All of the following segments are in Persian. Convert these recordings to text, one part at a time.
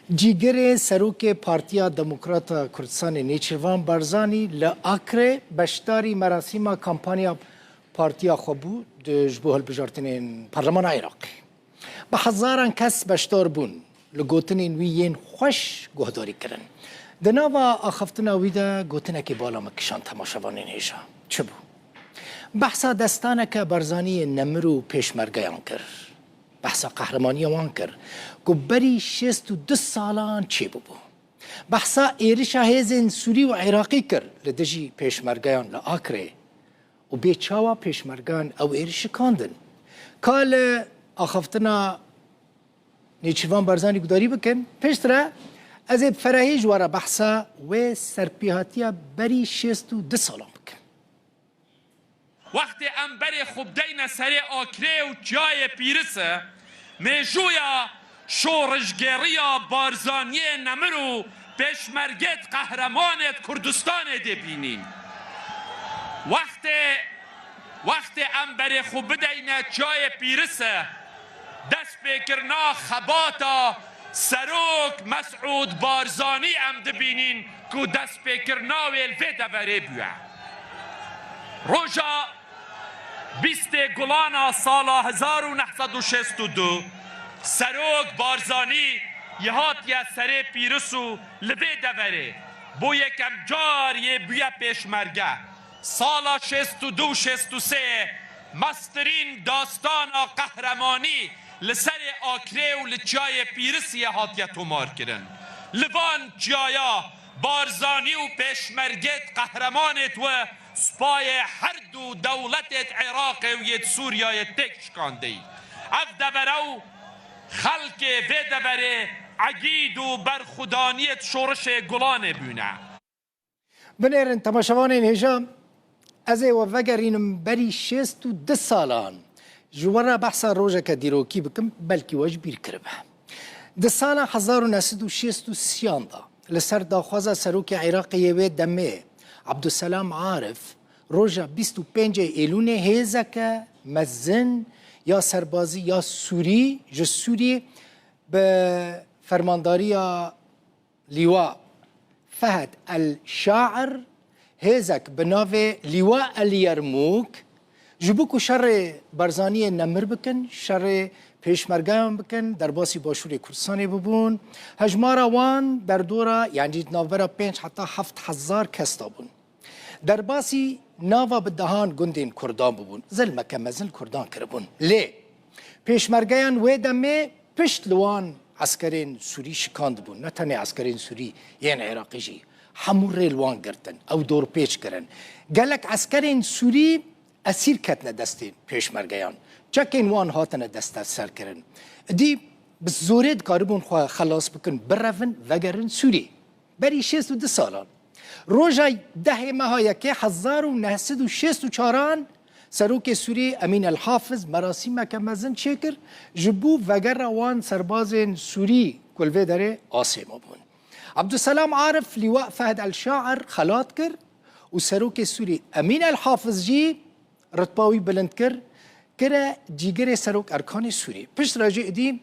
جیگر سروک پارتیا دموکرات کردستان نیچروان بارزانی لآکر بشداری مراسم کمپانیا پارتیا خوبو جبو هالبجارتنین پارلمان عراقی به هزاران کس بشدار بون لگوتنین ویین خوش گهداری کرن دناوا آخفتنا ویدا گوتنه که بالا مکشان تماشاوانین هیشا چه بو؟ بحثا دستانه که بارزانی نمرو پیشمرگیان کرد بحثا قهرمانی وان کرد که بری 62 سالان چی بو بحثا ایرشا هیزن سوری و عراقی کرد لدجی پیشمرگیان لآکره و بیچاوا پیشمرگان او ایرش کاندن کال آخفتنا نیچوان بارزانی گداری بکن پیشتره از فرهی جوارا بحثا و سرپیهاتیا بری 62 سالان بکن وقتی ام بری خوب دین سری آکره و جای پیرسه میجویا شورشگریا بارزانی نمرو پیشمرگت قهرمانت کردستان دی بینین وقتی ام بری خوب دین جای پیرسه دست بکرنا خباتا سروک مسعود بارزانی ام دبینین که دست بکرنا ویلوی دبره بیوه روژا 20 گلانا سالا 1962 سروک بارزانی یهات یا سره پیرسو لبه دبره بو یکم جار یه بیه پیشمرگه سالا 62-63 مسترین داستان قهرمانی لسر آکره و لچای پیرس یهات یا تومار کرن لبان جایا بارزانی و پیشمرگت قهرمانت و سپای هر دو دولتت عراق و ید سوریای تکش کاندی اف دبرو خلق و دبره عقید و برخودانیت شورش گلان بونه بنیرن تماشاوانین هجام از و وگرینم بری 62 سالان جوارا بحثا روژه که دیروکی بکم بلکی واج بیر کربه ده سال 1963 دا لسر داخوازا سروک عراقی و دمه عبدالسلام عارف روژا 25 ایلون هیزک مزن یا سربازی یا سوری جسوری به فرمانداری لیوا فهد الشاعر هیزک بناو لیوا الیرموک جبوکو شر بارزانی نمر بکن شر پیشمرگان بکن در باسی باشور کردستانی ببون هجمارا وان در دورا یعنی ناورا 5 حتی 7000 کس بون در باسی ناوا بدهان گندین کردان ببون ظلمه که مزل کردان کربون لی پیشمرگان و دمه پشت لوان عسکرین سوری شکاند بون نه تنه عسکرین سوری یعنی عراقی جی همون ریلوان گرتن او دور پیچ کرن گلک عسکرین سوری اسیر کتنه دستین پیشمرگیان چکین وان هاتنه دست سر کرن دی بزورید کاربون خواه خلاص بکن برفن وگرن سوری بری 62 سالان روژای 10 ماه یکی 1964 سروک سوری امین الحافظ مراسم که مزن چکر جبو وگر وان سرباز سوری کلوه داره آسیما بون عبدالسلام عارف لیوا فهد الشاعر خلات کر و سروک سوری امین الحافظ جی رتباوی بلند کر کرا جیگر سروک ارکان سوری پشت راجع دیم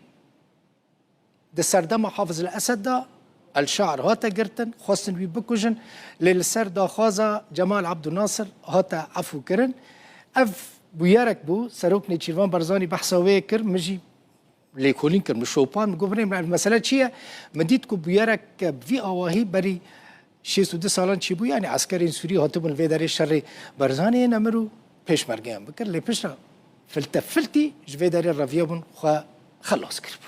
ده سردم حافظ الاسد دا الشاعر هاتا گرتن خواستن بی بکوشن لیل سر دا خوازا جمال عبدالناصر هاتا عفو کرن اف بویارک بو سروک نیچیروان بارزانی بحثاوه کر مجی لیکولین کر مشوپان مگوبرین المسئله چیه مدید که بویارک وی آواهی بری 62 سالان چی بو یعنی عسکرین سوری هاتا بون وی داره شر بارزانی نمرو پیشمرگیان بکر لی پشت فلتی جوی داره رویه بون خواه خلاص کرد